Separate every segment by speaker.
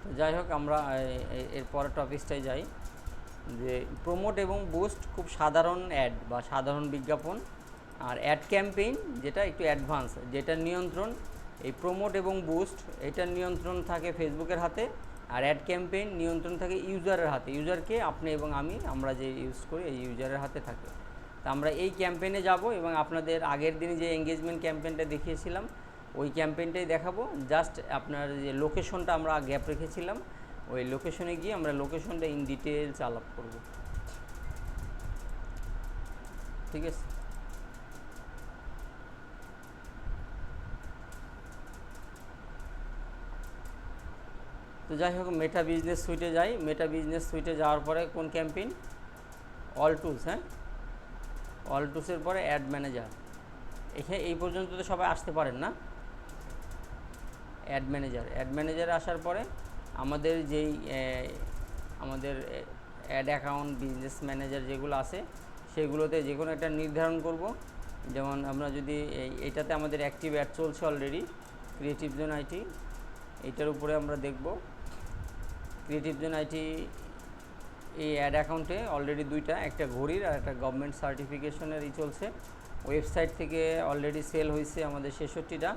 Speaker 1: তো যাই হোক, আমরা এর পরের টপিকসটাই যাই, যে প্রমোট এবং বুস্ট খুব সাধারণ অ্যাড বা সাধারণ বিজ্ঞাপন, আর অ্যাড ক্যাম্পেইন যেটা একটু অ্যাডভান্স, যেটার নিয়ন্ত্রণ এই প্রমোট এবং বুস্ট, এটার নিয়ন্ত্রণ থাকে ফেসবুকের হাতে, আর অ্যাড ক্যাম্পেইন নিয়ন্ত্রণ থাকে ইউজারের হাতে। ইউজারকে আপনি এবং আমরা যে ইউজ করি এই ইউজারের হাতে থাকে। তা আমরা এই ক্যাম্পেইনে যাব এবং আপনাদের আগের দিনে যে এঙ্গেজমেন্ট ক্যাম্পেইনটা দেখিয়েছিলাম ওই ক্যাম্পেইনটাই দেখাবো। জাস্ট আপনার যে লোকেশনটা আমরা গ্যাপ রেখেছিলাম ওই লোকেশনে গিয়ে আমরা লোকেশনটা ইন ডিটেলস আলাপ করব, ঠিক আছে? তো যাই হোক, মেটা বিজনেস সুইটে যাই। মেটা বিজনেস সুইটে যাওয়ার পরে কোন ক্যাম্পেইন? অল টুলস, হ্যাঁ, অল টুলসের পরে অ্যাড ম্যানেজার। এখানে এই পর্যন্ত তো সবাই আসতে পারেন না। অ্যাড ম্যানেজারে আসার পরে আমাদের যেই আমাদের অ্যাড অ্যাকাউন্ট, বিজনেস ম্যানেজার যেগুলো আছে সেগুলোতে যে কোনো একটা নির্ধারণ করব। যেমন আমরা যদি এইটাতে আমাদের অ্যাক্টিভ অ্যাড চলছে অলরেডি, ক্রিয়েটিভ জোন আইটি, এইটার উপরে আমরা দেখব। ক্রিয়েটিভ জোন আইটি এই অ্যাড অ্যাকাউন্টে অলরেডি দুইটা, একটা ঘড়ির আর একটা গভর্নমেন্ট সার্টিফিকেশনেরই চলছে। ওয়েবসাইট থেকে অলরেডি সেল হয়েছে আমাদের 66টা।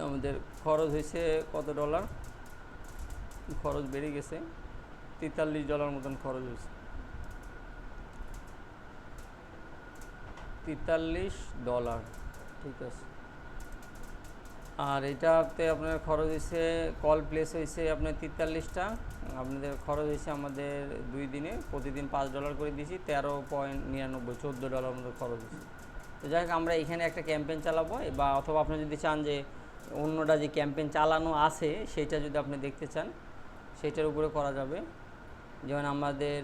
Speaker 1: আমাদের খরচ হয়েছে কত ডলার? খরচ বেড়ে গেছে, $43 মতন খরচ হয়েছে। $43, ঠিক আছে। আর এটাতে আপনার খরচ হয়েছে, কল প্লেস হয়েছে আপনার 43টা। আপনাদের খরচ হয়েছে আমাদের 2 দিনে প্রতিদিন $5 করে দিয়েছি, 13.99, $14 মতো খরচ হয়েছে। তো যাই হোক, আমরা এখানে একটা ক্যাম্পেইন চালাবো, বা অথবা আপনি যদি চান যে অন্যটা যে ক্যাম্পেইন চালানো আছে সেটা যদি আপনি দেখতে চান সেটার উপরে করা যাবে। যেমন আমাদের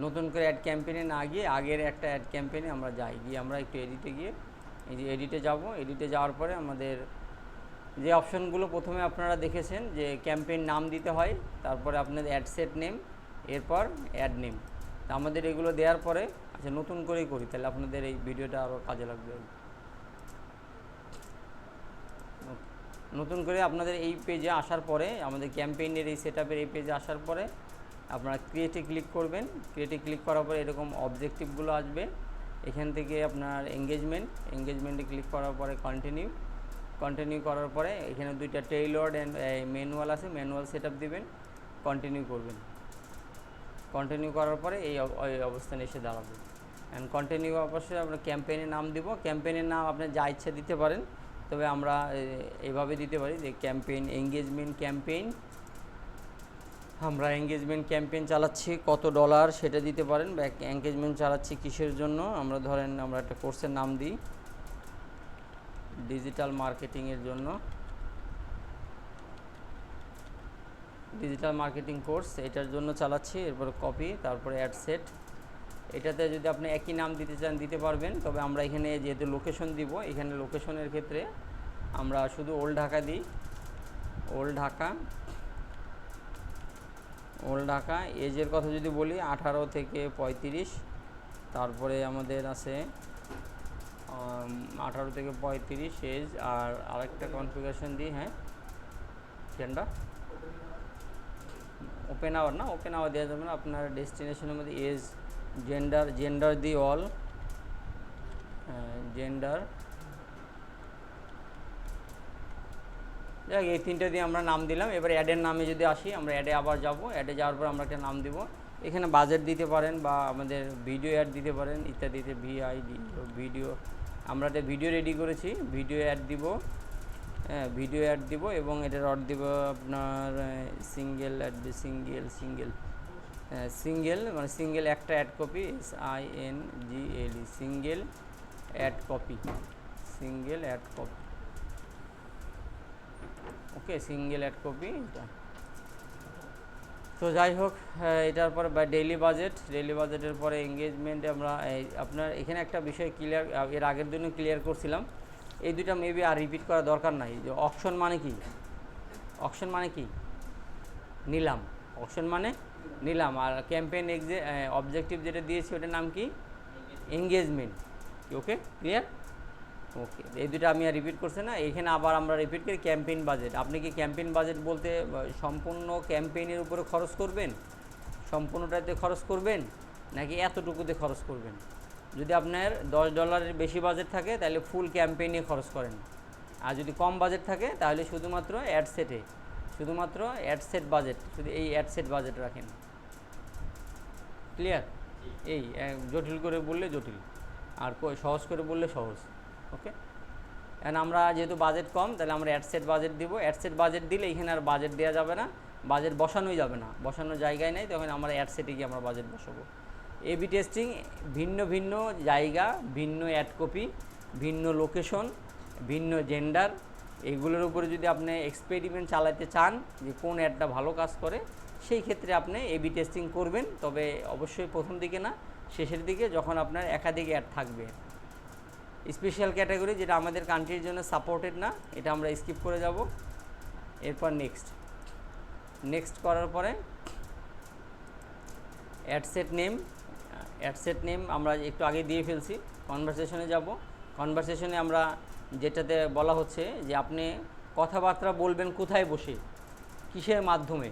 Speaker 1: নতুন করে অ্যাড ক্যাম্পেইনে না গিয়ে আগের একটা অ্যাড ক্যাম্পেইনে আমরা যাই, গিয়ে আমরা একটু এডিটে গিয়ে এই যে এডিটে যাব। এডিটে যাওয়ার পরে আমাদের যে অপশনগুলো প্রথমে আপনারা দেখেছেন যে ক্যাম্পেইন নাম দিতে হয়, তারপরে আপনাদের অ্যাড সেট নেম, এরপর অ্যাড নেম। তা আমাদের এগুলো দেওয়ার পরে, আচ্ছা নতুন করেই করি তাহলে আপনাদের এই ভিডিওটা আরও কাজে লাগবে। নতুন করে আপনাদের এই পেজে আসার পরে, আমাদের ক্যাম্পেইনের এই সেটআপের এই পেজে আসার পরে আপনারা ক্রিয়েটে ক্লিক করবেন। ক্রিয়েটে ক্লিক করার পরে এরকম অবজেক্টিভগুলো আসবে। এখান থেকে আপনার এঙ্গেজমেন্টে ক্লিক করার পরে কন্টিনিউ করার পরে এখানে দুইটা টেইলর্ড অ্যান্ড ম্যানুয়াল আছে, ম্যানুয়াল সেটআপ দিবেন, কন্টিনিউ করবেন। কন্টিনিউ করার পরে এই অবস্থানে এসে দাঁড়াবে। অ্যান্ড কন্টিনিউ অবশ্যই আমরা ক্যাম্পেইনের নাম দিব। ক্যাম্পেইনের নাম আপনি যা ইচ্ছা দিতে পারেন, তবে আমরা এইভাবে দিতে পারি যে ক্যাম্পেইন, এঙ্গেজমেন্ট ক্যাম্পেইন। আমরা এঙ্গেজমেন্ট ক্যাম্পেইন চালাচ্ছি কত ডলার সেটা দিতে পারেন, বা এঙ্গেজমেন্ট চালাচ্ছি কিসের জন্য। আমরা ধরেন আমরা একটা কোর্সের নাম দিই, ডিজিটাল মার্কেটিংয়ের জন্য, ডিজিটাল মার্কেটিং কোর্স, এটার জন্য চালাচ্ছি। এরপরে কপি, তারপরে অ্যাড সেট। এটাতে যদি আপনি একই নাম দিতে চান দিতে পারবেন, তবে আমরা এখানে যেহেতু লোকেশন দিব, এখানে লোকেশনের ক্ষেত্রে আমরা শুধু ওল্ড ঢাকা দিই। ওল্ড ঢাকা। এজের কথা যদি বলি 18 থেকে 35, তারপরে আমাদের আছে 18 থেকে 35 এজ। আর আরেকটা কনফিগারেশন দিই, হ্যাঁ সেটা ওপেন আওয়ার না, ওপেন আওয়ার দেওয়া যাবে না। আপনার ডেস্টিনেশনের মধ্যে age, gender the all, gender, যাক এই তিনটে দিয়ে আমরা নাম দিলাম। এবার অ্যাডের নামে যদি আসি, আমরা অ্যাডে আবার যাব। অ্যাডে যাওয়ার পর আমরা একটা নাম দিব। এখানে বাজেট দিতে পারেন বা আমাদের ভিডিও অ্যাড দিতে পারেন ইত্যাদিতে। ভিডিও, আমরা একটা ভিডিও রেডি করেছি, ভিডিও অ্যাড দিব। হ্যাঁ, ভিডিও অ্যাড দিব এবং এটার অর্ড দিব আপনার সিঙ্গেল অ্যাড, সিঙ্গেল মানে সিঙ্গেল একটা ad copy, SINGLE, single ad copy, okay, single ad copy এটা। তো যাই হোক, এটার পরে ডেইলি বাজেটের পরে এঙ্গেজমেন্টে আমরা আপনার এখানে একটা বিষয় ক্লিয়ার, এর আগের দিনে ক্লিয়ার করছিলাম, এই দুইটা মেবি আর রিপিট করা দরকার নাই। যে অকশন মানে কি? নিলাম। অকশন মানে নিলাম। আর ক্যাম্পেইন অবজেক্টিভ যেটা দিয়েছি ওটার নাম কি? এঙ্গেজমেন্ট। ওকে, ক্লিয়ার? ওকে, এই দুটো আমি আর রিপিট করছি না, এখানে আবার আমরা রিপিট করি ক্যাম্পেইন বাজেট। আপনি কি ক্যাম্পেইন বাজেট বলতে সম্পূর্ণ ক্যাম্পেইনের উপরে খরচ করবেন, সম্পূর্ণটাতে খরচ করবেন, নাকি এতটুকুতে খরচ করবেন? যদি আপনার $10 বেশি বাজেট থাকে তাহলে ফুল ক্যাম্পেইনে খরচ করেন, আর যদি কম বাজেট থাকে তাহলে শুধুমাত্র অ্যাডসেটে, শুধুমাত্র অ্যাডসেট বাজেট, শুধু এই অ্যাডসেট বাজেট রাখেন। ক্লিয়ার? এই জটিল করে বললে জটিল, আর সহজ করে বললে সহজ। ওকে, এখন আমরা যেহেতু বাজেট কম তাহলে আমরা অ্যাডসেট বাজেট দিব। অ্যাডসেট বাজেট দিলে এখানে আর বাজেট দেওয়া যাবে না, বাজেট বসানোই যাবে না, বসানোর জায়গায় নেই, তখন আমরা অ্যাডসেটে গিয়ে আমরা বাজেট বসাবো। এবি টেস্টিং ভিন্ন ভিন্ন জায়গা, ভিন্ন অ্যাড কপি, ভিন্ন লোকেশন, ভিন্ন জেন্ডার, এগুলোর উপরে যদি আপনি এক্সপেরিমেন্ট চালাতে চান যে কোন অ্যাডটা ভালো কাজ করে, সেই ক্ষেত্রে আপনি এবি টেস্টিং করবেন, তবে অবশ্যই প্রথম দিকে না, শেষের দিকে যখন আপনার একাধিক অ্যাড থাকবে। স্পেশাল ক্যাটাগরি যেটা আমাদের কান্ট্রির জন্য সাপোর্টেড না, এটা আমরা স্কিপ করে যাব। এরপর নেক্সট করার পরে অ্যাডসেট নেম আমরা একটু আগে দিয়ে ফেলছি। কনভারসেশনে যাব। কনভারসেশনে আমরা যেটাতে বলা হচ্ছে যে আপনি কথাবার্তা বলবেন কোথায় বসে, কিসের মাধ্যমে।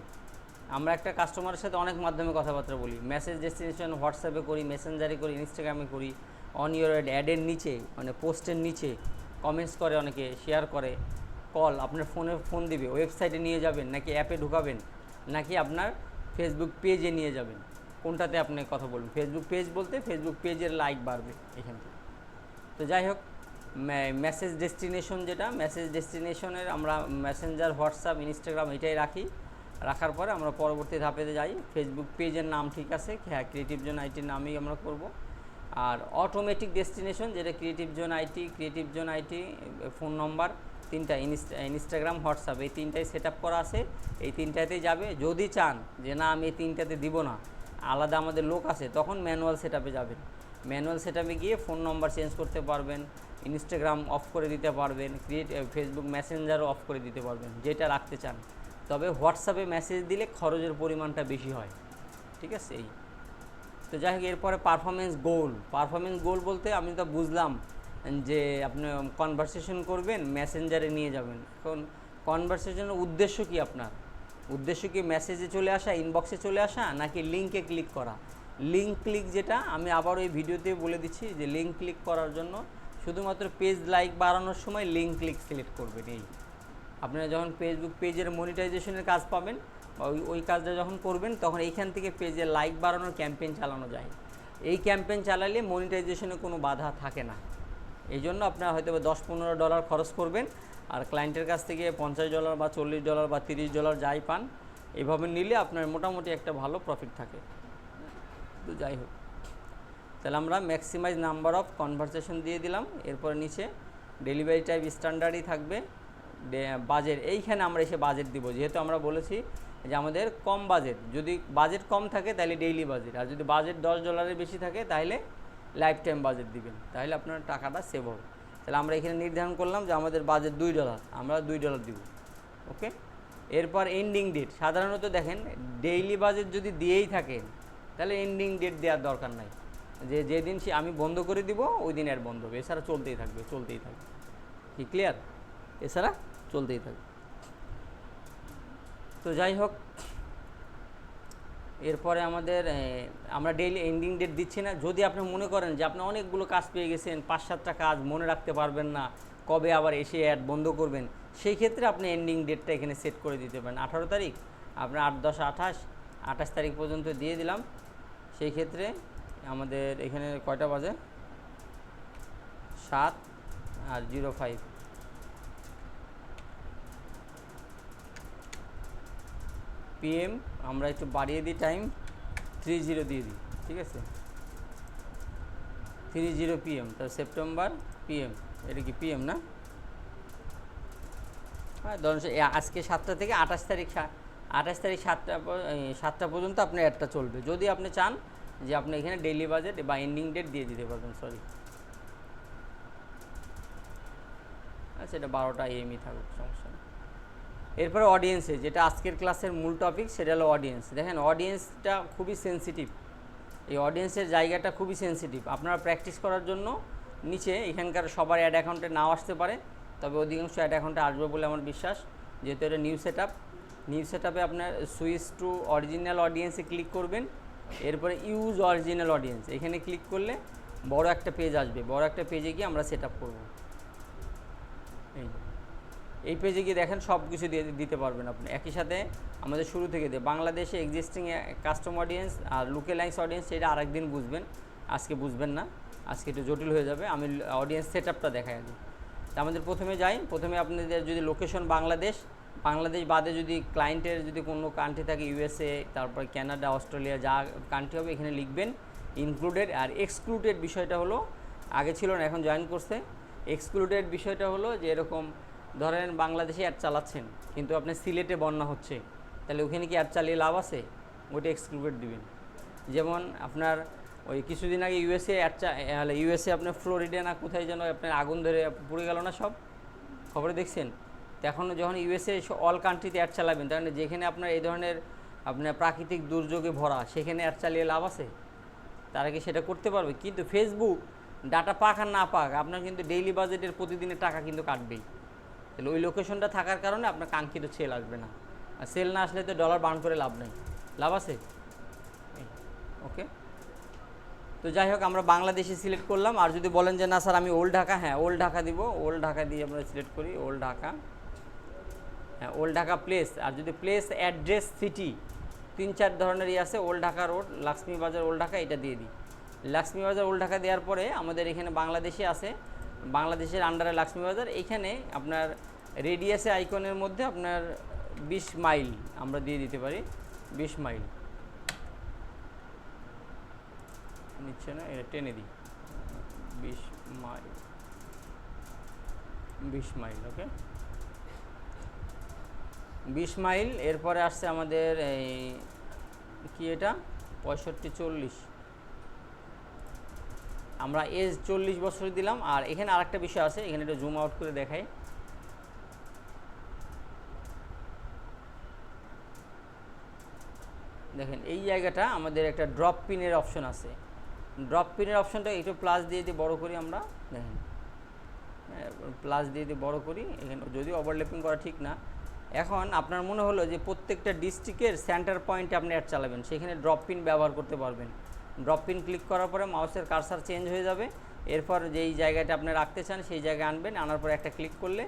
Speaker 1: আমরা একটা কাস্টমারের সাথে অনেক মাধ্যমে কথাবার্তা বলি, মেসেজ ডেস্টিনেশন হোয়াটসঅ্যাপে করি, মেসেঞ্জারে করি, ইনস্টাগ্রামে করি, অন ইউর অ্যাডের নিচে মানে পোস্টের নিচে কমেন্টস করে, অনেকে শেয়ার করে, কল, আপনার ফোন দিবে, ওয়েবসাইটে নিয়ে যাবেন নাকি অ্যাপে ঢুকাবেন, নাকি আপনার ফেসবুক পেজে নিয়ে যাবেন, কোনটাতে আপনি কথা বলবেন। ফেসবুক পেজ বলতে ফেসবুক পেজের লাইক বাড়বে এখান থেকে। তো যাই হোক, মেসেজ ডেস্টিনেশন যেটা, মেসেজ ডেস্টিনেশনের আমরা মেসেঞ্জার, হোয়াটসঅ্যাপ, ইনস্টাগ্রাম এটাই রাখি। রাখার পরে আমরা পরবর্তী ধাপেতে যাই। ফেসবুক পেজের নাম ঠিক আছে, হ্যাঁ ক্রিয়েটিভ জোন আইটির নামেই আমরা করব। আর অটোমেটিক ডেস্টিনেশন যেটা ক্রিয়েটিভ জোন আইটি ফোন নম্বর তিনটা, ইনস্টাগ্রাম, হোয়াটসঅ্যাপ, এই তিনটাই সেট আপ করা আছে, এই তিনটাতেই যাবে। যদি চান যে না আমি এই তিনটাতে দিব না, আলাদা আমাদের লোক আছে, তখন ম্যানুয়াল সেট আপে যাবেন। ম্যানুয়াল সেট আপে গিয়ে ফোন নম্বর চেঞ্জ করতে পারবেন, ইনস্টাগ্রাম অফ করে দিতে পারবেন, ফেসবুক মেসেঞ্জারও অফ করে দিতে পারবেন, যেটা রাখতে চান। তবে হোয়াটসঅ্যাপে মেসেজ দিলে খরচের পরিমাণটা বেশি হয়, ঠিক আছে। এই তো যাই হোক, এরপরে পারফরমেন্স গোল বলতে আমি তো বুঝলাম যে আপনি কনভারসেশন করবেন, মেসেঞ্জারে নিয়ে যাবেন। এখন কনভারসেশনের উদ্দেশ্য কি? আপনার উদ্দেশ্য কি মেসেজে চলে আসা, ইনবক্সে চলে আসা, নাকি লিঙ্কে ক্লিক করা? লিঙ্ক ক্লিক যেটা আমি আবার ওই ভিডিওতে বলে দিচ্ছি যে লিঙ্ক ক্লিক করার জন্য শুধুমাত্র পেজ লাইক বাড়ানোর সময় লিঙ্ক ক্লিক সিলেক্ট করবেন। এই আপনারা যখন ফেসবুক পেজের মনিটাইজেশনের কাজ পাবেন, বা ওই কাজটা যখন করবেন, তখন এইখান থেকে পেজে লাইক বাড়ানোর ক্যাম্পেইন চালানো যায়। এই ক্যাম্পেইন চালালে মনিটাইজেশনে কোনো বাধা থাকে না। এই জন্য আপনারা হয়তো $10-15 খরচ করবেন, আর ক্লায়েন্টের কাছ থেকে $50 বা $40 বা $30 যাই পান, এভাবে নিলে আপনার মোটামুটি একটা ভালো প্রফিট থাকে। তো যাই হোক, তাহলে আমরা ম্যাক্সিমাইজ নাম্বার অফ কনভারসেশন দিয়ে দিলাম। এরপর নিচে ডেলিভারি টাইপ স্ট্যান্ডার্ডই থাকবে। বাজেট, এইখানে আমরা এসে বাজেট দিব, যেহেতু আমরা বলেছি যে আমাদের কম বাজেট, যদি বাজেট কম থাকে তাহলে ডেইলি বাজেট, আর যদি বাজেট $10 বেশি থাকে তাহলে লাইফ টাইম বাজেট দিবেন, তাহলে আপনার টাকাটা সেভ হবে। তাহলে আমরা এখানে নির্ধারণ করলাম যে আমাদের বাজেট $2, আমরা $2 দিব। ওকে, এরপর এন্ডিং ডেট। সাধারণত দেখেন ডেইলি বাজেট যদি দিয়েই থাকেন তাহলে এন্ডিং ডেট দেওয়ার দরকার নাই, যে যেদিন আমি বন্ধ করে দিব ওই দিন অ্যাড বন্ধ হবে, এছাড়া চলতেই থাকবে। কি ক্লিয়ার? এছাড়া চলতেই থাকবে। তো যাই হোক, এরপরে আমরা ডেইলি এন্ডিং ডেট দিচ্ছি না। যদি আপনি মনে করেন যে আপনি অনেকগুলো কাজ পেয়ে গেছেন, 5-7টা কাজ মনে রাখতে পারবেন না, কবে আবার এসে অ্যাড বন্ধ করবেন, সেই ক্ষেত্রে আপনি এন্ডিং ডেটটা এখানে সেট করে দিতে পারেন। 18 তারিখ, আপনার 8, 10, 28 তারিখ পর্যন্ত দিয়ে দিলাম। সেই ক্ষেত্রে আমাদের এখানে কয়টা বাজে? 7:05 PM। আমরা একটু বাড়িয়ে দিই টাইম, 30 দিয়ে দিই, ঠিক আছে, 30 PM। তার সেপ্টেম্বর PM, এটা কি PM না? হ্যাঁ, ধরুন আজকে 7টা থেকে 28 তারিখ 7টা পর্যন্ত আপনার অ্যাডটা চলবে। যদি আপনি চান যে আপনি এখানে ডেইলি বাজেট বা এন্ডিং ডেট দিয়ে দিতে পারবেন, সরি, আচ্ছা এটা 12টা AM থাকুক, সমস্যা নেই। এরপরে অডিয়েন্সে, যেটা আজকের ক্লাসের মূল টপিক, সেটা হলো অডিয়েন্স। দেখেন অডিয়েন্সটা খুবই সেন্সিটিভ, এই অডিয়েন্সের জায়গাটা খুবই সেন্সিটিভ। আপনারা প্র্যাকটিস করার জন্য নিচে এখানকার সবার অ্যাড অ্যাকাউন্টে নাও আসতে পারে, তবে অধিকাংশ অ্যাড অ্যাকাউন্টে আসবে বলে আমার বিশ্বাস, যেহেতু এটা new set up. New set আপে আপনার সুইচ টু অরিজিনাল অডিয়েন্সে ক্লিক করবেন, এরপরে ইউজ অরিজিনাল অডিয়েন্স এখানে ক্লিক করলে বড় একটা পেজ আসবে, বড় একটা পেজে গিয়ে আমরা সেট আপ করবো। এই পেজে গিয়ে দেখেন সব কিছু দিতে পারবেন আপনি একই সাথে। আমাদের শুরু থেকে দিয়ে বাংলাদেশে এক্সিস্টিং কাস্টম অডিয়েন্স আর লোকালাইজ অডিয়েন্স, সেটা আরেকদিন বুঝবেন, আজকে বুঝবেন না, আজকে একটু জটিল হয়ে যাবে। আমি অডিয়েন্স সেট আপটা দেখাই আগে। তা আমাদের প্রথমে যাই, প্রথমে আপনাদের যদি লোকেশন বাংলাদেশ, বাংলাদেশ বাদে যদি ক্লায়েন্টের যদি কোনো কান্ট্রি থাকে, ইউএসএ, তারপর কানাডা, অস্ট্রেলিয়া, যা কান্ট্রি হবে এখানে লিখবেন ইনক্লুডেড। আর এক্সক্লুডেড বিষয়টা হলো, আগে ছিল না এখন জয়েন করছে। এক্সক্লুডেড বিষয়টা হলো যে এরকম ধরেন বাংলাদেশে অ্যাড চালাচ্ছেন কিন্তু আপনি সিলেটে বন্যা হচ্ছে, তাহলে ওখানে কি অ্যাড চালিয়ে লাভ আছে? ওইটা এক্সক্লুডেড দিবেন। যেমন আপনার ওই কিছুদিন আগে ইউএসএ ইউএসএ আপনার ফ্লোরিডা না কোথায় যেন আপনার আগুন ধরে পুড়ে গেল না, সব খবরে দেখছেন। তো এখন যখন ইউএসএ অল কান্ট্রিতে অ্যাড চালাবেন, তার মানে যেখানে আপনার এই ধরনের আপনার প্রাকৃতিক দুর্যোগে ভরা, সেখানে অ্যাড চালিয়ে লাভ আছে? তারা কি সেটা করতে পারবে? কিন্তু ফেসবুক ডাটা পাক আর না পাক, আপনার কিন্তু ডেইলি বাজেটের প্রতিদিনের টাকা কিন্তু কাটবেই। তাহলে ওই লোকেশনটা থাকার কারণে আপনার কাঙ্ক্ষিত সেল আসবে না, আর সেল না আসলে তো ডলার বার্ন করে লাভ নেই। লাভ আছে? ওকে। তো যাই হোক, আমরা বাংলাদেশে সিলেক্ট করলাম। আর যদি বলেন যে না স্যার আমি ওল্ড ঢাকা, হ্যাঁ ওল্ড ঢাকা দিব, ওল্ড ঢাকা দিয়ে আমরা সিলেক্ট করি ওল্ড ঢাকা। হ্যাঁ ওল্ড ঢাকা প্লেস, আর যদি প্লেস, অ্যাড্রেস, সিটি, 3-4 ধরনেরই আছে। ওল্ড ঢাকা রোড, লক্ষ্মী বাজার, ওল্ড ঢাকা, এটা দিয়ে দিই। লক্ষ্মী বাজার ওল্ড ঢাকা দেওয়ার পরে আমাদের এখানে বাংলাদেশে আছে, বাংলাদেশের আন্ডারে লক্ষ্মী বাজার। এইখানে আপনার রেডিয়াসে আইকনের মধ্যে আপনার 20 মাইল আমরা দিয়ে দিতে পারি, 20 মাইল নিচ্ছে না, এটা টেনে দিই, 20 মাইল, 20 মাইল। ওকে, 20 মাইল। এরপরে আসছে আমাদের এই কি, এটা 65-40, আমরা এজ 40 বছর দিলাম। আর এখানে আরেকটা বিষয় আছে, এখানে একটু জুম আউট করে দেখাই। দেখেন এই জায়গাটা আমাদের একটা ড্রপ পিনের অপশন আছে। ড্রপ পিনের অপশনটা একটু প্লাস দিয়ে বড় করি আমরা, দেখেন প্লাস দিয়ে বড় করি। এখানে যদিও ওভারল্যাপিং করা ঠিক না। এখন আপনার মনে হলো যে প্রত্যেকটা ডিস্ট্রিক্টের সেন্টার পয়েন্টে আপনি অ্যাড চালাবেন, সেখানে ড্রপ পিন ব্যবহার করতে পারবেন। ড্রপ পিন ক্লিক করার পরে মাউসের কার্সার চেঞ্জ হয়ে যাবে, এরপর যেই জায়গাটা আপনি রাখতে চান সেই জায়গায় আনবেন, আনার পরে একটা ক্লিক করলে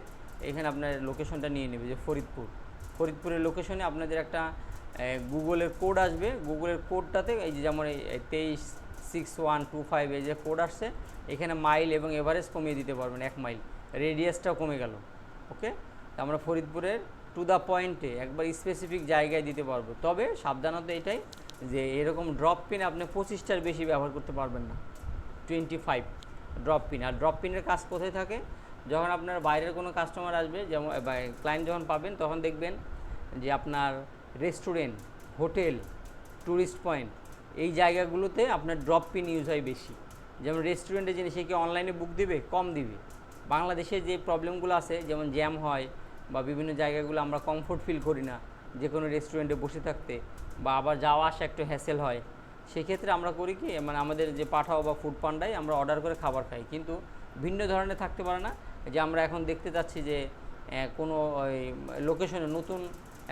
Speaker 1: এখানে আপনার লোকেশনটা নিয়ে নেবে, যে ফরিদপুর। ফরিদপুরের লোকেশনে আপনাদের একটা গুগলের কোড আসবে, গুগলের কোডটাতে এই যে যেমন এই 236125 এই যে কোড আসছে, এখানে মাইল এবং এভারেজ কমিয়ে দিতে পারবেন, 1 মাইল, রেডিয়াসটাও কমে গেল। ওকে, আমরা ফরিদপুরের টু দ্য পয়েন্টে একবার স্পেসিফিক জায়গায় দিতে পারবো। তবে সাবধানতা এটাই যে এরকম ড্রপ পিন আপনি 25টার বেশি ব্যবহার করতে পারবেন না, 25 ড্রপ পিন। আর ড্রপ পিনের কাজ কোথায় থাকে? যখন আপনার বাইরের কোনো কাস্টমার আসবে, যেমন ক্লায়েন্ট যখন পাবেন, তখন দেখবেন যে আপনার রেস্টুরেন্ট, হোটেল, ট্যুরিস্ট পয়েন্ট, এই জায়গাগুলোতে আপনার ড্রপ পিন ইউজ হয় বেশি। যেমন রেস্টুরেন্টে জিনিস সে কি অনলাইনে বুক দিবে? কম দিবে। বাংলাদেশে যে প্রবলেমগুলো আছে, যেমন জ্যাম হয় বা বিভিন্ন জায়গাগুলো আমরা কমফোর্ট ফিল করি না যে কোনো রেস্টুরেন্টে বসে থাকতে, বা আবার যাওয়া আসা একটু হ্যাসেল হয়, সেক্ষেত্রে আমরা করি কি, মানে আমাদের যে পাঠাও বা ফুড পান্ডায় আমরা অর্ডার করে খাবার খাই। কিন্তু ভিন্ন ধরনের থাকতে পারে না, যে আমরা এখন দেখতে যাচ্ছি যে কোনো লোকেশনে নতুন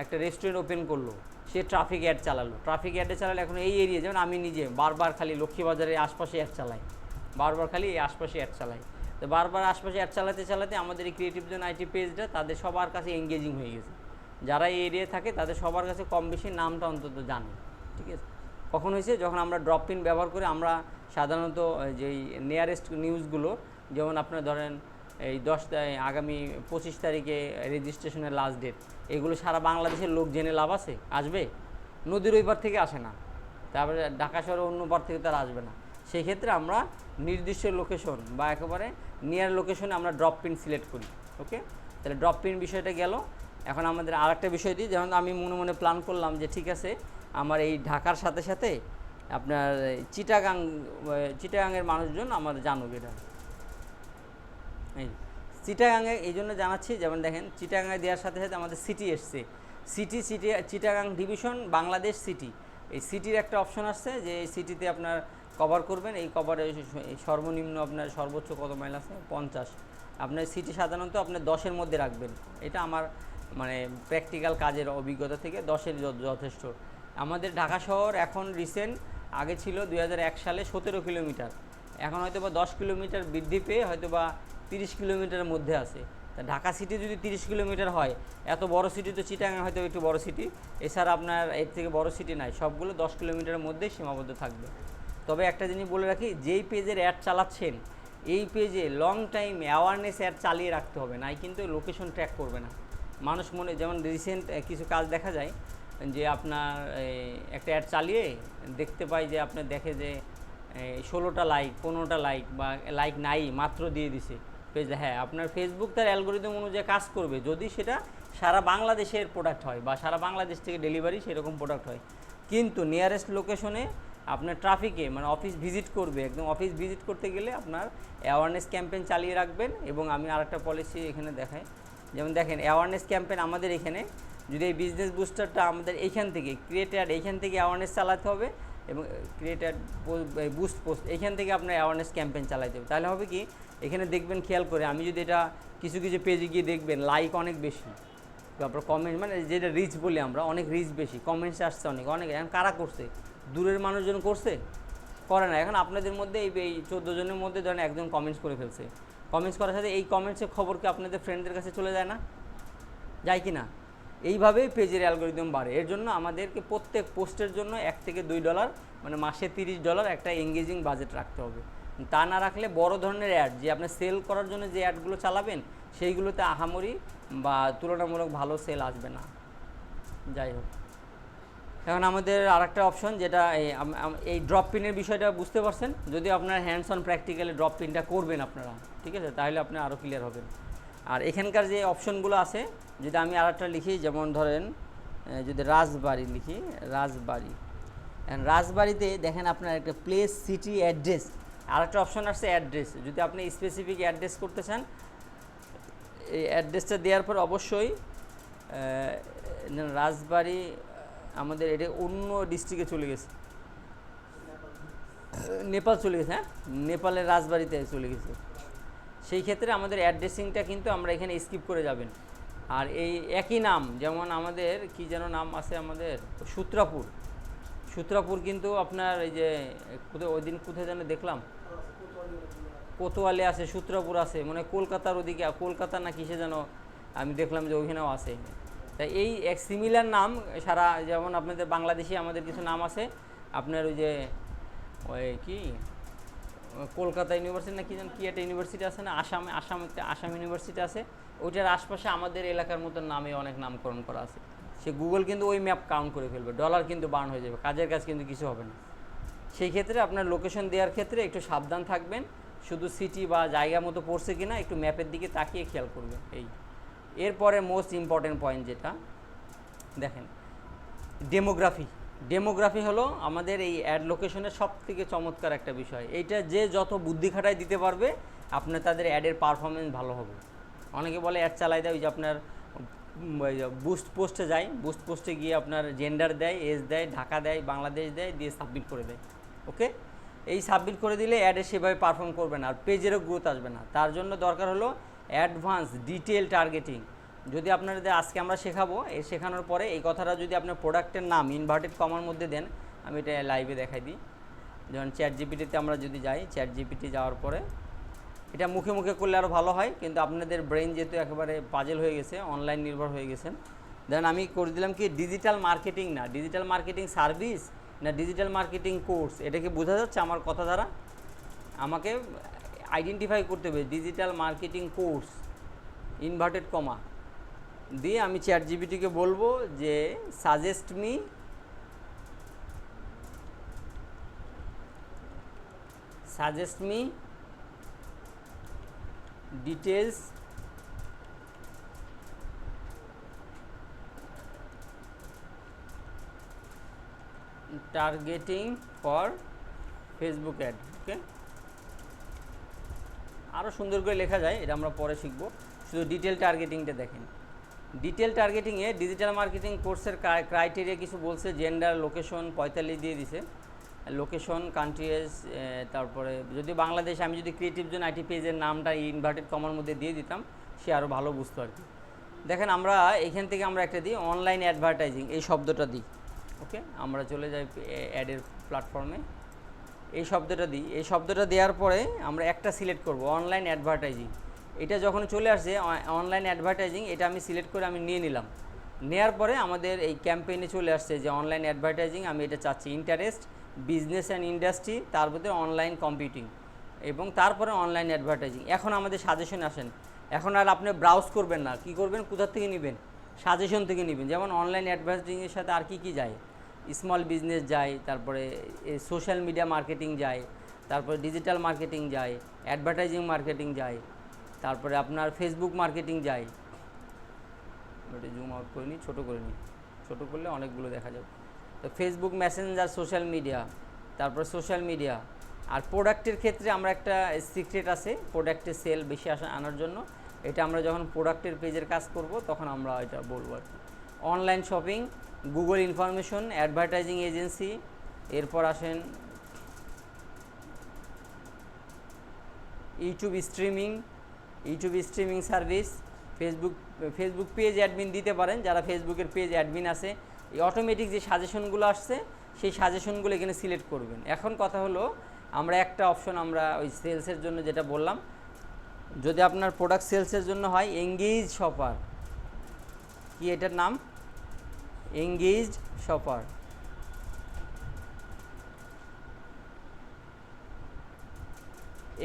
Speaker 1: একটা রেস্টুরেন্ট ওপেন করলো, সে ট্রাফিক অ্যাড চালালো, ট্রাফিক অ্যাডে চালালে এখন এই এরিয়া, যেমন আমি নিজে বারবার খালি লক্ষ্মীবাজারের আশপাশে অ্যাড চালাই, বারবার খালি এই আশপাশে অ্যাড চালাই। তো বারবার আশপাশে অ্যাড চালাতে চালাতে আমাদের এই ক্রিয়েটিভ জোন আইটি পেজটা তাদের সবার কাছে এঙ্গেজিং হয়ে গেছে। যারা এই এরিয়ায় থাকে তাদের সবার কাছে কম বেশি নামটা অন্তত জানে। ঠিক আছে, কখন হয়েছে? যখন আমরা ড্রপ পিন ব্যবহার করে আমরা সাধারণত যেই নিয়ারেস্ট নিউজগুলো, যেমন আপনার ধরেন এই আগামী 25 তারিখে রেজিস্ট্রেশনের লাস্ট ডেট, এগুলো সারা বাংলাদেশের লোক জেনে লাভ আছে? আসবে? নদীর ওই পার থেকে আসে না, তারপরে ঢাকা শহরে অন্য পার থেকে তারা আসবে না। সেই ক্ষেত্রে আমরা নির্দিষ্ট লোকেশন বা একেবারে নিয়ার লোকেশনে আমরা ড্রপ পিন সিলেক্ট করি। ওকে, তাহলে ড্রপ পিন বিষয়টা গেল। এখন আমাদের আর একটা বিষয় দিই, যেমন আমি মনে মনে প্ল্যান করলাম যে ঠিক আছে, আমার এই ঢাকার সাথে সাথে আপনার চিটাগাংয়ের মানুষজন আমার জানুক। এটা এই চিটাগাংয়ে এই জন্য জানাচ্ছি, যেমন দেখেন চিটাগাংয়ে দেওয়ার সাথে সাথে আমাদের সিটি এসছে, চিটাগাং ডিভিশন বাংলাদেশ সিটি। এই সিটির একটা অপশন আসছে, যে এই সিটিতে আপনার কভার করবেন। এই কভারে সর্বনিম্ন আপনার সর্বোচ্চ কত মাইল আছে? 50। আপনার সিটি সাধারণত আপনার 10-এর মধ্যে রাখবেন। এটা আমার মানে প্র্যাকটিক্যাল কাজের অভিজ্ঞতা থেকে 10-এর যথেষ্ট। আমাদের ঢাকা শহর এখন রিসেন্ট আগে ছিল 2001 সালে 17 কিলোমিটার, এখন হয়তো বা 10 কিলোমিটার বৃদ্ধি পেয়ে হয়তো বা 30 কিলোমিটারের মধ্যে আছে। তা ঢাকা সিটি যদি 30 কিলোমিটার হয়, এত বড় সিটি তো চিটাগাং হয়তো একটু বড় সিটি, এছাড়া আপনার এর থেকে বড় সিটি নাই, সবগুলো 10 কিলোমিটারের মধ্যেই সীমাবদ্ধ থাকবে। তবে একটা জিনিস বলে রাখি, যেই পেজের অ্যাড চালাচ্ছেন এই পেজে লং টাইম অ্যাওয়ারনেস অ্যাড চালিয়ে রাখতে হবে, নাই কিন্তু লোকেশন ট্র্যাক করবে না মানুষ। মনে যেমন রিসেন্ট কিছু কাজ দেখা যায় যে আপনার একটা অ্যাড চালিয়ে দেখতে পাই যে আপনার দেখে যে 16টা লাইক, 15টা লাইক বা লাইক নাই মাত্র দিয়ে দিছে পেজে। হ্যাঁ, আপনার ফেসবুক তার অ্যালগোরিদম অনুযায়ী কাজ করবে যদি সেটা সারা বাংলাদেশের প্রোডাক্ট হয় বা সারা বাংলাদেশ থেকে ডেলিভারি সেরকম প্রোডাক্ট হয়। কিন্তু নিয়ারেস্ট লোকেশনে আপনার ট্রাফিকে মানে অফিস ভিজিট করবে, একদম অফিস ভিজিট করতে গেলে আপনার অ্যাওয়ারনেস ক্যাম্পেইন চালিয়ে রাখবেন। এবং আমি আরেকটা পলিসি এখানে দেখাই, যেমন দেখেন অ্যাওয়ারনেস ক্যাম্পেইন আমাদের এখানে যদি এই বিজনেস বুস্টারটা আমাদের এইখান থেকে ক্রিয়েট অ্যাড এইখান থেকে অ্যাওয়ারনেস চালাতে হবে এবং ক্রিয়েট অ্যাড বুস্ট পোস্ট এইখান থেকে আপনার অ্যাওয়ারনেস ক্যাম্পেইন চালাতে হবে। তাহলে হবে কি, এখানে দেখবেন খেয়াল করে, আমি যদি এটা কিছু কিছু পেজে গিয়ে দেখবেন লাইক অনেক বেশি, তারপর কমেন্ট মানে যেটা রিচ বলি আমরা, অনেক রিচ বেশি, কমেন্টস আসছে অনেক অনেক। এখন কারা করছে? দূরের মানুষজন করছে? করে না। এখন আপনাদের মধ্যে এই 14 জনের মধ্যে ধরেন একজন কমেন্টস করে ফেলছে, কমেন্টস করার সাথে এই কমেন্টসের খবর কি আপনাদের ফ্রেন্ডদের কাছে চলে যায় না? যায় কি না? এইভাবেই পেজের অ্যালগোরিদম বাড়ে। এর জন্য আমাদেরকে প্রত্যেক পোস্টের জন্য $1 থেকে $2 মানে মাসে $30 একটা এঙ্গেজিং বাজেট রাখতে হবে। তা না রাখলে বড় ধরনের অ্যাড যে আপনি সেল করার জন্য যে অ্যাডগুলো চালাবেন সেইগুলোতে আহামরি বা তুলনামূলক ভালো সেল আসবে না। যাই হোক, এখন আমাদের আরেকটা অপশন যেটা এই ড্রপ পিনের বিষয়টা বুঝতে পারছেন। যদি আপনার হ্যান্ডস অন প্র্যাকটিক্যালি ড্রপ পিনটা করবেন আপনারা, ঠিক আছে, তাহলে আপনি আরও ক্লিয়ার হবেন। আর এখানকার যে অপশনগুলো আছে, যদি আমি আরেকটা লিখি, যেমন ধরেন যদি রাজবাড়ি লিখি, রাজবাড়ি, রাজবাড়িতে দেখেন আপনার একটা প্লেস, সিটি, অ্যাড্রেস, আরেকটা অপশন আসছে অ্যাড্রেস। যদি আপনি স্পেসিফিক অ্যাড্রেস করতে চান, এই অ্যাড্রেসটা দেওয়ার পর অবশ্যই রাজবাড়ি আমাদের এটা অন্য ডিস্ট্রিক্টে চলে গেছে, নেপাল চলে গেছে। হ্যাঁ, নেপালের রাজবাড়িতে চলে গেছে। সেই ক্ষেত্রে আমাদের অ্যাড্রেসিংটা কিন্তু আমরা এখানে স্কিপ করে যাবেন। আর এই একই নাম, যেমন আমাদের কি যেন নাম আছে আমাদের, সূত্রাপুর, সূত্রাপুর কিন্তু আপনার এই যে কোথায় ওই দিন কোথায় যেন দেখলাম কোতোয়ালি আছে, সূত্রাপুর আছে, মানে কলকাতার ওদিকে, কলকাতা না কিসে যেন আমি দেখলাম যে ওইখানেও আছে। তাই এই এক সিমিলার নাম সারা, যেমন আপনাদের বাংলাদেশে আমাদের কিছু নাম আছে আপনার ওই যে ওই কি কলকাতা ইউনিভার্সিটি না কি যেন কি একটা ইউনিভার্সিটি আছে না, আসাম ইউনিভার্সিটি আছে, ওইটার আশপাশে আমাদের এলাকার মতো নামে অনেক নামকরণ করা আছে। সে গুগল কিন্তু ওই ম্যাপ কাউন্ট করে ফেলবে, ডলার কিন্তু বার্ন হয়ে যাবে, কাজের কাজ কিন্তু কিছু হবে না। সেই ক্ষেত্রে আপনার লোকেশন দেওয়ার ক্ষেত্রে একটু সাবধান থাকবেন, শুধু সিটি বা জায়গা মতো পড়ছে কিনা একটু ম্যাপের দিকে তাকিয়ে খেয়াল করবেন। এরপরে মোস্ট ইম্পর্টেন্ট পয়েন্ট যেটা দেখেন, ডেমোগ্রাফি হলো আমাদের এই অ্যাড লোকেশনের সবথেকে চমৎকার একটা বিষয়। এইটা যে যত বুদ্ধি খাটায় দিতে পারবে আপনার তাদের অ্যাডের পারফরমেন্স ভালো হবে। অনেকে বলে অ্যাড চালাই দেয়, ওই যে আপনার বুস্ট পোস্টে যায়, বুস্ট পোস্টে গিয়ে আপনার জেন্ডার দেয়, এজ দেয়, ঢাকা দেয়, বাংলাদেশ দেয়, দিয়ে সাবমিট করে দেয়। ওকে, এই সাবমিট করে দিলে অ্যাডে সেভাবে পারফর্ম করবে না, আর পেজেরও গ্রোথ আসবে না। তার জন্য দরকার হলো অ্যাডভান্স ডিটেল টার্গেটিং। যদি আপনাদের আজকে আমরা শেখাবো, এই শেখানোর পরে এই কথাটা যদি আপনার প্রোডাক্টের নাম ইনভার্টেড কমার মধ্যে দেন, আমি এটা লাইভে দেখাই দিই। যেমন চ্যাট জিপিটিতে আমরা যদি যাই, চ্যাট জিপিটি যাওয়ার পরে এটা মুখে মুখে করলে আরও ভালো হয়, কিন্তু আপনাদের ব্রেন যেহেতু একেবারে পাজেল হয়ে গেছে, অনলাইন নির্ভর হয়ে গেছেন, দেন আমি করে দিলাম কি ডিজিটাল মার্কেটিং না ডিজিটাল মার্কেটিং সার্ভিস না ডিজিটাল মার্কেটিং কোর্স। এটা কি বোঝা যাচ্ছে আমার কথা দ্বারা? আমাকে আইডেন্টিফাই করতে হবে digital marketing course inverted comma দিয়ে আমি চ্যাট জিপিটিকে বলবো যে suggest me details targeting for Facebook ad. Okay, আরও সুন্দর করে লেখা যায়, এটা আমরা পরে শিখবো। শুধু ডিটেল টার্গেটিংটা দেখেন। ডিটেল টার্গেটিংয়ে ডিজিটাল মার্কেটিং কোর্সের ক্রাইটেরিয়া কিছু বলছে, জেন্ডার, লোকেশন 45 দিয়ে দিছে, লোকেশন, কান্ট্রিজ, তারপরে যদি বাংলাদেশ, আমি যদি ক্রিয়েটিভ জোন আইটি পেজের নামটা ইনভার্টেড কমার মধ্যে দিয়ে দিতাম, সে আরও ভালো বুঝতো আর কি। দেখেন আমরা এখান থেকে আমরা একটা দিই অনলাইন অ্যাডভার্টাইজিং, এই শব্দটা দিই। ওকে, আমরা চলে যাই অ্যাডের প্ল্যাটফর্মে, এই শব্দটা দিই। এই শব্দটা দেওয়ার পরে আমরা একটা সিলেক্ট করব, অনলাইন অ্যাডভার্টাইজিং। এটা যখন চলে আসছে অনলাইন অ্যাডভার্টাইজিং, এটা আমি সিলেক্ট করে আমি নিয়ে নিলাম। নেওয়ার পরে আমাদের এই ক্যাম্পেইনে চলে আসছে যে অনলাইন অ্যাডভার্টাইজিং, আমি এটা চাচ্ছি ইন্টারেস্ট, বিজনেস অ্যান্ড ইন্ডাস্ট্রি, তার মধ্যে অনলাইন কম্পিউটিং এবং তারপরে অনলাইন অ্যাডভার্টাইজিং। এখন আমাদের সাজেশন আসেন, এখন আর আপনি ব্রাউজ করবেন না, কি করবেন, কোথা থেকে নেবেন, সাজেশন থেকে নেবেন। যেমন অনলাইন অ্যাডভার্টাইজিংয়ের সাথে আর কি যায়, স্মল বিজনেস যায়, তারপরে সোশ্যাল মিডিয়া মার্কেটিং যায়, তারপরে ডিজিটাল মার্কেটিং যায়, অ্যাডভার্টাইজিং মার্কেটিং যায়, তারপরে আপনার ফেসবুক মার্কেটিং যায়। এটা জুম আউট করে নিই, ছোটো করে নিই, ছোটো করলে অনেকগুলো দেখা যাবে। তো ফেসবুক মেসেঞ্জার, সোশ্যাল মিডিয়া, তারপরে সোশ্যাল মিডিয়া। আর প্রোডাক্টের ক্ষেত্রে আমরা একটা সিক্রেট আছে প্রোডাক্টের সেল বেশি আনার জন্য, এটা আমরা যখন প্রোডাক্টের পেজের কাজ করব তখন আমরা এটা বলবো আর কি। Online shopping, Google information, advertising agency, এরপর আসেন YouTube streaming service, Facebook page admin দিতে পারেন, যারা ফেসবুকের পেজ অ্যাডমিন আছে। এই অটোমেটিক যে সাজেশনগুলো আসছে সেই সাজেশনগুলো এখানে সিলেক্ট করবেন। এখন কথা হলো, আমরা একটা অপশন আমরা ওই সেলসের জন্য যেটা বললাম, যদি আপনার প্রোডাক্ট সেলসের জন্য হয় এঙ্গেজ শপার, কি এটার নাম, এঙ্গেজড শপার।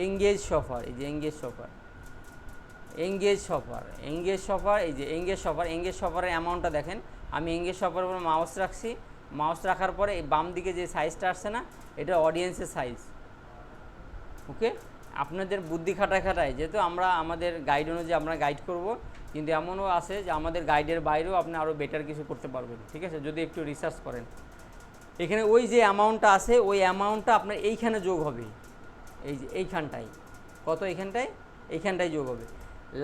Speaker 1: এঙ্গেজ শপার, এই যে এঙ্গেজ শপার, এঙ্গেজ শপার, এই যে এঙ্গেজ শপারের অ্যামাউন্টটা দেখেন। আমি এঙ্গেজ শপারের উপর মাউস রাখছি, মাউস রাখার পরে এই বাম দিকে যে সাইজটা আসছে না, এটা অডিয়েন্সের সাইজ। ওকে, আপনাদের বুদ্ধি খাটায় যেহেতু আমরা আমাদের গাইড অনুযায়ী আমরা গাইড করব, কিন্তু এমনও আছে যে আমাদের গাইডের বাইরেও আপনি আরও বেটার কিছু করতে পারবেন, ঠিক আছে, যদি একটু রিসার্চ করেন। এখানে ওই যে অ্যামাউন্টটা আছে, ওই অ্যামাউন্টটা আপনার এইখানে যোগ হবে, এই যে এইখানটায়, কত, এইখানটায় যোগ হবে।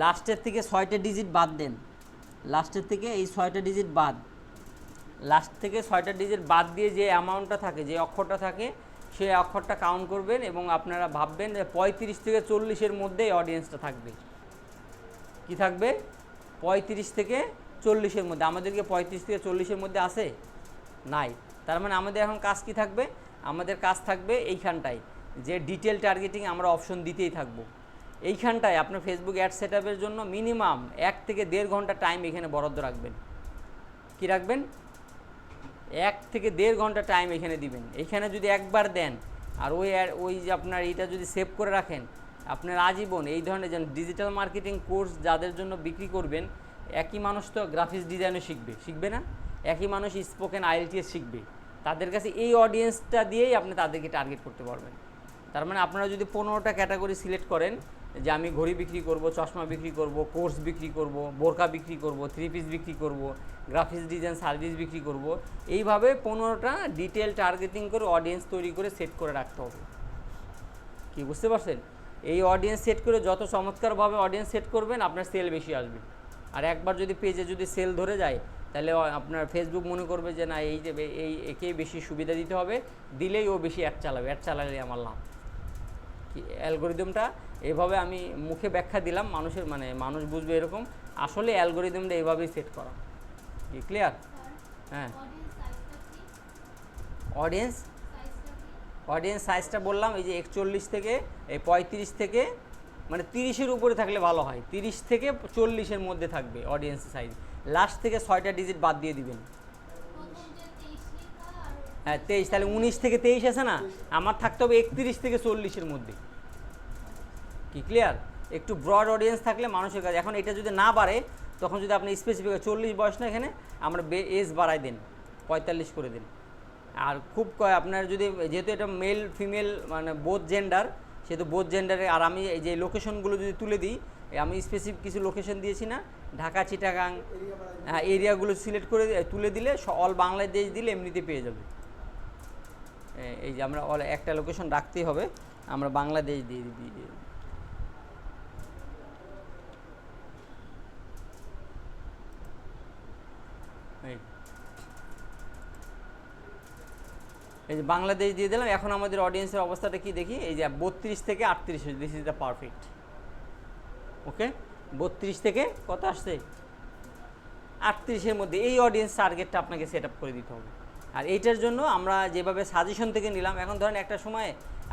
Speaker 1: লাস্টের থেকে 6টা ডিজিট বাদ দেন, লাস্টের থেকে এই 6টা ডিজিট বাদ, লাস্ট থেকে 6টা ডিজিট বাদ দিয়ে যে অ্যামাউন্টটা থাকে, যে অক্ষরটা থাকে, সেই অক্ষরটা কাউন্ট করবেন এবং আপনারা ভাববেন যে 35 থেকে 40-এর মধ্যে এই অডিয়েন্সটা থাকবে। কি থাকবে, 35 থেকে 40-এর মধ্যে। আমাদেরকে 35 থেকে 40-এর মধ্যে আছে নাই, তার মানে আমাদের এখন কাজ কি থাকবে, আমাদের কাজ থাকবে এইখানটায়, যে ডিটেল টার্গেটিং আমরা অপশন দিতেই থাকবো। এইখানটায় আপনার ফেসবুক অ্যাড সেটআপের জন্য মিনিমাম 1 থেকে 1.5 ঘন্টা টাইম এখানে বরাদ্দ রাখবেন। কি রাখবেন, 1 থেকে 1.5 ঘন্টা টাইম এখানে দিবেন। এখানে যদি একবার দেন আর ওই যে আপনার এইটা যদি সেভ করে রাখেন, আপনার আজীবন এই ধরনের যেন ডিজিটাল মার্কেটিং কোর্স যাদের জন্য বিক্রি করবেন, একই মানুষ তো গ্রাফিক্স ডিজাইনও শিখবে না, একই মানুষ স্পোকেন আইএলটিএস শিখবে, তাদের কাছে এই অডিয়েন্সটা দিয়েই আপনি তাদেরকে টার্গেট করতে পারবেন। তার মানে আপনারা যদি 15টা ক্যাটাগরি সিলেক্ট করেন, যে আমি ঘড়ি বিক্রি করব, চশমা বিক্রি করব, কোর্স বিক্রি করব, বোরকা বিক্রি করব, 3 পিস বিক্রি করব, গ্রাফিক্স ডিজাইন সার্ভিস বিক্রি করব, এইভাবে 15টা ডিটেল টার্গেটিং করে অডিয়েন্স তৈরি করে সেট করে রাখতে হবে। কি বুঝতে পারছেন, এই অডিয়েন্স সেট করে যত চমৎকারভাবে অডিয়েন্স সেট করবেন, আপনার সেল বেশি আসবে। আর একবার যদি পেজে যদি সেল ধরে যায়, তাহলে আপনার ফেসবুক মনে করবে যে না, এই যে একেই বেশি সুবিধা দিতে হবে, দিলেই ও বেশি অ্যাড চালাবে, অ্যাড চালালে আমার লাভ। কি অ্যালগোরিদমটা এভাবে আমি মুখে ব্যাখ্যা দিলাম, মানুষের মানে মানুষ বুঝবে এরকম, আসলে অ্যালগোরিদমটা এভাবেই সেট করা। কি ক্লিয়ার? হ্যাঁ, অডিয়েন্স সাইজটা বললাম, এই যে 41 থেকে এই 35 থেকে মানে 30-এর উপরে থাকলে ভালো হয়, 30 থেকে 40-এর মধ্যে থাকবে অডিয়েন্স সাইজ। লাস্ট থেকে 6টা ডিজিট বাদ দিয়ে দিবেন। হ্যাঁ 23, তাহলে 19 থেকে 23 আছে না, আমার থাকতে হবে 31 থেকে 40-এর মধ্যে। কি ক্লিয়ার? একটু ব্রড অডিয়েন্স থাকলে মানুষের কাছে। এখন এটা যদি না বাড়ে, তখন যদি আপনি স্পেসিফিক 40 বয়স না, এখানে আমরা এজ বাড়াই দেন, 45 করে দিন। আর খুব আপনার যদি, যেহেতু এটা মেল ফিমেল মানে বোথ জেন্ডার, সেহেতু বোথ জেন্ডারে, আর আমি এই যে লোকেশনগুলো যদি তুলে দিই, আমি স্পেসিফিক কিছু লোকেশন দিয়েছি না, ঢাকা, চিটাগাং, হ্যাঁ, এরিয়াগুলো সিলেক্ট করে তুলে দিলে অল বাংলাদেশ দিলে এমনিতে পেয়ে যাবে। এই যে আমরা একটা লোকেশন রাখতেই হবে, আমরা বাংলাদেশ দিয়ে দিই। এই যে বাংলাদেশ দিয়ে দিলাম। এখন আমাদের অডিয়েন্সের অবস্থাটা কি দেখি, এই যে 32 থেকে 38, দিস ইজ দ্য পারফেক্ট। ওকে, 32 থেকে কত আসছে, 38-এর মধ্যে এই অডিয়েন্স টার্গেটটা আপনাকে সেট আপ করে দিতে হবে। আর এইটার জন্য আমরা যেভাবে সাজেশন থেকে নিলাম, এখন ধরেন একটা সময়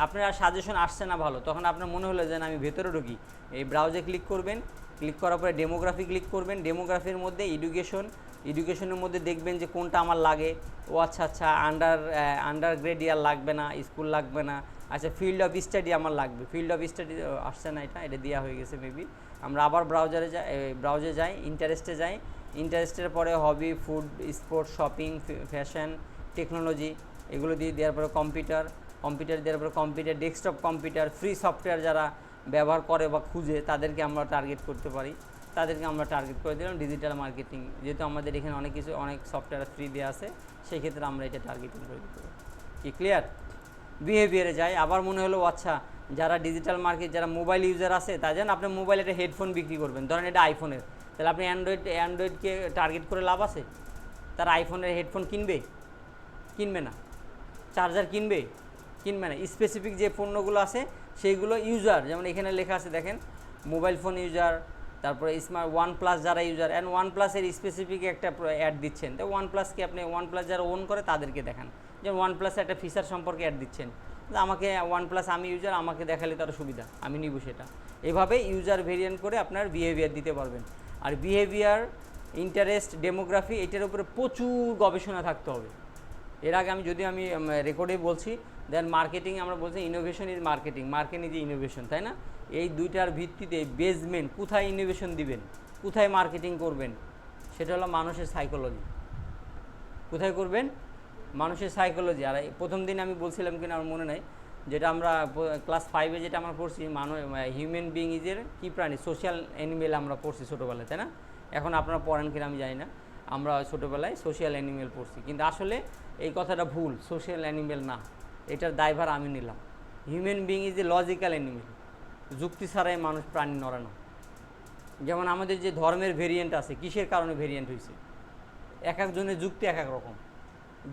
Speaker 1: আপনার সাজেশন আসছে না ভালো, তখন আপনার মনে হলো যে আমি ভেতরে ঢুকি, এই ব্রাউজে ক্লিক করবেন, ক্লিক করার পরে ডেমোগ্রাফি ক্লিক করবেন, ডেমোগ্রাফির মধ্যে এডুকেশনের মধ্যে দেখবেন যে কোনটা আমার লাগে। ও আচ্ছা আচ্ছা, আন্ডার গ্রেড ইয়ার লাগবে না, স্কুল লাগবে না, আচ্ছা ফিল্ড অফ স্টাডি আমার লাগবে, ফিল্ড অফ স্টাডি আসছে না, এটা দেওয়া হয়ে গেছে মেবি। আমরা আবার ব্রাউজে যাই, ইন্টারেস্টে যাই, ইন্টারেস্টের পরে hobby, food, sports, shopping, fashion, technology, এগুলো দিয়ে দেওয়ার পরে কম্পিউটার দেওয়ার পরে computer, desktop computer, free software যারা ব্যবহার করে বা খুঁজে তাদেরকে আমরা টার্গেট করতে পারি, তাদেরকে আমরা টার্গেট করে দিলাম। ডিজিটাল মার্কেটিং, যেহেতু আমাদের এখানে অনেক সফটওয়্যার ফ্রি দেওয়া আছে, সেই ক্ষেত্রে আমরা এটা টার্গেটিং করে দিতে পারি। কি ক্লিয়ার? বিহেভিয়ারে যাই, আবার মনে হলো আচ্ছা যারা ডিজিটাল মার্কেট, যারা মোবাইল ইউজার আছে, তা যেন আপনার মোবাইলে একটা হেডফোন বিক্রি করবেন, ধরেন এটা আইফোনের, তাহলে আপনি অ্যান্ড্রয়েডকে টার্গেট করে লাভ আছে? তারা আইফোনের হেডফোন কিনবে না, চার্জার কিনবে না। স্পেসিফিক যে পণ্যগুলো আছে সেইগুলো ইউজার, যেমন এখানে লেখা আছে দেখেন, মোবাইল ফোন ইউজার, তারপরে স্মার্ট OnePlus যারা ইউজার, অ্যান্ড OnePlus-এর স্পেসিফিক একটা অ্যাড দিচ্ছেন, তো OnePlus-কে আপনি OnePlus যারা ওন করে তাদেরকে দেখান, যেমন OnePlus-এর একটা ফিচার সম্পর্কে অ্যাড দিচ্ছেন, আমাকে OnePlus, আমি ইউজার, আমাকে দেখালে তার সুবিধা, আমি নিব সেটা। এভাবে ইউজার ভেরিয়েন্ট করে আপনার বিহেভিয়ার দিতে পারবেন। আর বিহেভিয়ার, ইন্টারেস্ট, ডেমোগ্রাফি, এটার উপরে প্রচুর গবেষণা থাকতে হবে। এর আগে আমি রেকর্ডে বলছি, দেন মার্কেটিং আমরা বলছি innovation is marketing is innovation, তাই না? এই দুইটার ভিত্তিতে বেসমেন্ট, কোথায় ইনোভেশন দিবেন, কোথায় মার্কেটিং করবেন, সেটা হলো মানুষের সাইকোলজি। কোথায় করবেন? মানুষের সাইকোলজি। আর প্রথম দিন আমি বলছিলাম কিনা আমার মনে নাই, যেটা আমরা ক্লাস 5-এ যেটা আমরা পড়ছি, হিউম্যান বিং ইজের কী প্রাণী, সোশ্যাল অ্যানিমেল আমরা পড়ছি ছোটোবেলায়, তাই না? এখন আপনারা পড়েন কিনা আমি জানি না, আমরা ছোটোবেলায় সোশ্যাল অ্যানিমেল পড়ছি, কিন্তু আসলে এই কথাটা ভুল, সোশ্যাল অ্যানিমেল না, এটার দায়ভার আমি নিলাম। Human being is a logical animal, যুক্তি ছাড়াই মানুষ প্রাণী নড়ে না। যেমন আমাদের যে ধর্মের ভেরিয়েন্ট আছে, কিসের কারণে ভেরিয়েন্ট হয়েছে? এক একজনের যুক্তি এক এক রকম,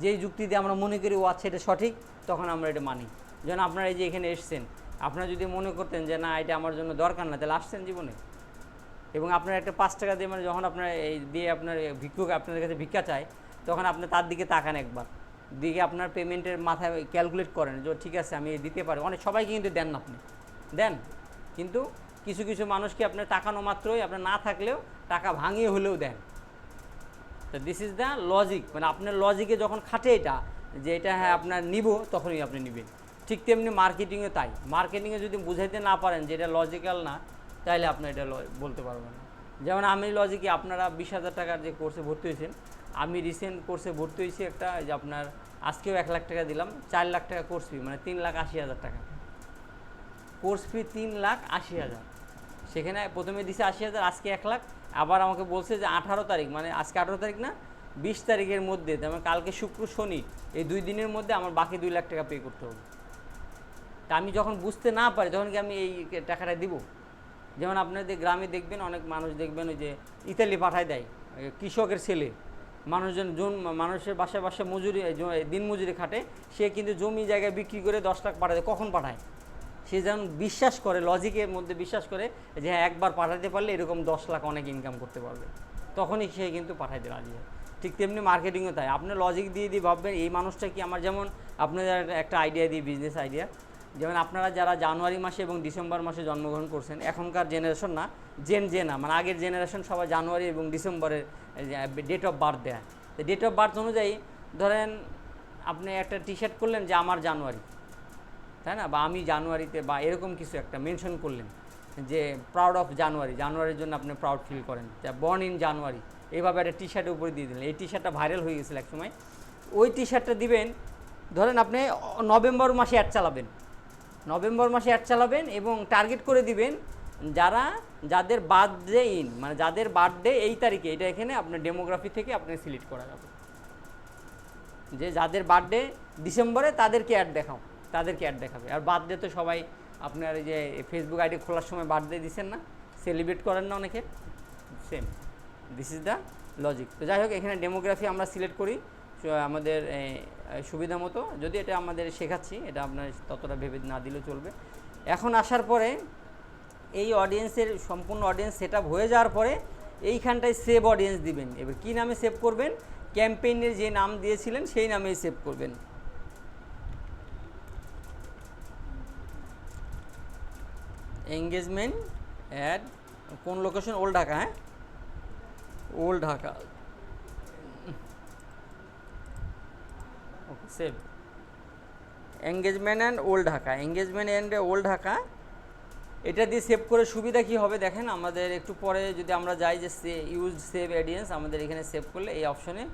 Speaker 1: যেই যুক্তি দিয়ে আমরা মনে করি ও আচ্ছা এটা সঠিক, তখন আমরা এটা মানি। যেন আপনারা এই যে এখানে এসছেন, আপনারা যদি মনে করতেন যে না এটা আমার জন্য দরকার না, তাহলে আসছেন জীবনে? এবং আপনার একটা 5 টাকা দিয়ে, মানে যখন আপনার এই দিয়ে আপনার ভিক্ষুক আপনাদের কাছে ভিক্ষা চায়, তখন আপনি তার দিকে তাকান একবার, দিকে আপনার পেমেন্টের মাথায় ক্যালকুলেট করেন যে ঠিক আছে আমি দিতে পারি। সবাইকে কিন্তু দেন না, আপনি দেন, কিন্তু কিছু কিছু মানুষকে আপনার তাকানো মাত্রই, আপনার না থাকলেও টাকা ভাঙিয়ে হলেও দেন। তো দিস ইজ দ্য লজিক, মানে আপনার লজিকে যখন খাটে এটা, যে এটা হ্যাঁ আপনার নিব, তখনই আপনি নেবেন। ঠিক তেমনি মার্কেটিংয়ে তাই, মার্কেটিংয়ে যদি বুঝাইতে না পারেন যে এটা লজিক্যাল না, তাহলে আপনি এটা বলতে পারবেন না। যেমন আমি লজিকে, আপনারা 20,000 টাকার যে কোর্সে ভর্তি হয়েছেন, আমি রিসেন্ট কোর্সে ভর্তি হয়েছি একটা, যে আপনার আজকেও 1 লাখ টাকা দিলাম, 4 লাখ টাকা কোর্স ফি, মানে 3,80,000 টাকা কোর্স ফি, 3,80,000। সেখানে প্রথমে দিছে 80,000, আজকে 1 লাখ। আবার আমাকে বলছে যে 18 তারিখ, মানে আজকে 18 তারিখ না, 20 তারিখের মধ্যে, তেমন কালকে শুক্র শনি, এই 2 দিনের মধ্যে আমার বাকি 2 লাখ টাকা পে করতে হবে। তা আমি যখন বুঝতে না পারি, তখন কি আমি এই টাকাটা দিব? যেমন আপনাদের গ্রামে দেখবেন, অনেক মানুষ দেখবেন ওই যে ইতালি পাঠায় দেয়, কৃষকের ছেলে, মানুষের বাসায় মজুরি, দিন মজুরি খাটে, সে কিন্তু জমি জায়গায় বিক্রি করে 10 লাখ পাঠায় দেয়। কখন পাঠায়? সে যেমন বিশ্বাস করে, লজিকের মধ্যে বিশ্বাস করে যে হ্যাঁ একবার পাঠাতে পারলে এরকম 10 লাখ অনেক ইনকাম করতে পারবে, তখনই সে কিন্তু পাঠাইতে রাজি হয়। ঠিক তেমনি মার্কেটিংও তাই, আপনি লজিক দিয়ে ভাববেন এই মানুষটা কি আমার, যেমন আপনাদের একটা আইডিয়া দিই, বিজনেস আইডিয়া। যেমন আপনারা যারা জানুয়ারি মাসে এবং ডিসেম্বর মাসে জন্মগ্রহণ করছেন, এখনকার জেনারেশন না, না, মানে আগের জেনারেশন সবাই জানুয়ারি এবং ডিসেম্বরের ডেট অফ বার্থ দেয়। তো ডেট অফ বার্থ অনুযায়ী ধরেন আপনি একটা টি শার্ট করলেন যে আমার জানুয়ারি, তাই না, বা আমি জানুয়ারিতে, বা এরকম কিছু একটা মেনশন করলেন যে প্রাউড অফ জানুয়ারির জন্য আপনি প্রাউড ফিল করেন, বর্ন ইন জানুয়ারি, এইভাবে একটা টি শার্টের উপরে দিয়ে দিলেন। এই টি শার্টটা ভাইরাল হয়ে গেছিলো এক সময়। ওই টি শার্টটা দিবেন, ধরেন আপনি নভেম্বর মাসে অ্যাড চালাবেন এবং টার্গেট করে দিবেন যাদের বার্থডে মানে যাদের বার্থডে এই তারিখে, এটা এখানে আপনার ডেমোগ্রাফি থেকে আপনি সিলেক্ট করা যাবে, যে যাদের বার্থডে ডিসেম্বরে তাদেরকে অ্যাড দেখাবে। আর বার্থডে তো সবাই আপনার এই যে ফেসবুক আইডি খোলার সময় বার্থডে দিচ্ছেন না, সেলিব্রেট করেন না অনেকে, same, this is the logic. তো যাই হোক, এখানে ডেমোগ্রাফি আমরা সিলেক্ট করি, আমাদের সুবিধা মতো, যদি এটা আমাদের শেখাচ্ছি, এটা আপনার ততটা ভেবে না দিলেও চলবে। এখন আসার পরে এই অডিয়েন্সের সম্পূর্ণ অডিয়েন্স সেট আপ হয়ে যাওয়ার পরে এইখানটায় সেভ অডিয়েন্স দিবেন। এবার কী নামে সেভ করবেন? ক্যাম্পেইনের যে নাম দিয়েছিলেন সেই নামেই সেভ করবেন। এঙ্গেজমেন্ট অ্যাড, কোন লোকেশন? ওল্ড ঢাকা। হ্যাঁ, old Dhaka. Okay, save. Engagement and old Dhaka, engagement and old Dhaka, এটা দিয়ে সেভ করে সুবিধা কি হবে দেখেন। আমাদের একটু পরে যদি আমরা যাই যে ইউজ সেভ অডিয়েন্স, আমাদের এখানে সেভ করলে এই অপশনে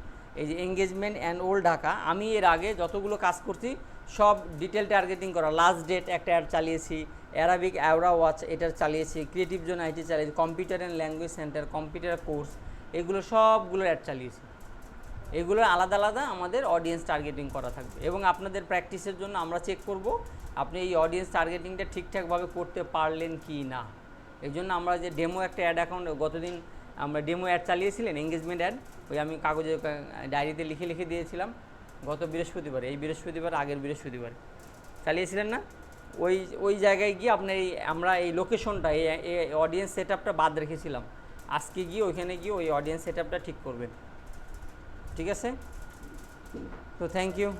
Speaker 1: এই যে এঙ্গেজমেন্ট অ্যান্ড ওল্ড ঢাকা, আমি এর আগে যতগুলো কাজ করছি সব ডিটেল টার্গেটিং করা। লাস্ট ডেট একটা অ্যাড চালিয়েছি, অ্যারাবিক অ্যাওরা ওয়াচ এটার চালিয়েছি, ক্রিয়েটিভ জোন আইটি চালিয়েছি, computer and language centre, computer course, এগুলো সবগুলো অ্যাড চালিয়েছি। এগুলো আলাদা আলাদা আমাদের অডিয়েন্স টার্গেটিং করা থাকবে, এবং আপনাদের প্র্যাকটিসের জন্য আমরা চেক করব আপনি এই অডিয়েন্স টার্গেটিংটা ঠিকঠাকভাবে করতে পারলেন কি না। এই জন্য আমরা যে ডেমো একটা অ্যাড অ্যাকাউন্ট গতদিন আমরা ডেমো অ্যাড চালিয়েছিলেন, এঙ্গেজমেন্ট অ্যাড, ওই আমি কাগজে ডায়েরিতে লিখে লিখে দিয়েছিলাম গত বৃহস্পতিবার, এই বৃহস্পতিবার আগের বৃহস্পতিবার চালিয়েছিলেন না? ওই জায়গায় গিয়ে আপনার আমরা এই লোকেশনটা, এই অডিয়েন্স সেট আপটা বাদ রেখেছিলাম। আজকে গিয়ে ওইখানে গিয়ে ওই অডিয়েন্স সেট আপটা ঠিক করবেন। ঠিক আছে? তো থ্যাংক ইউ।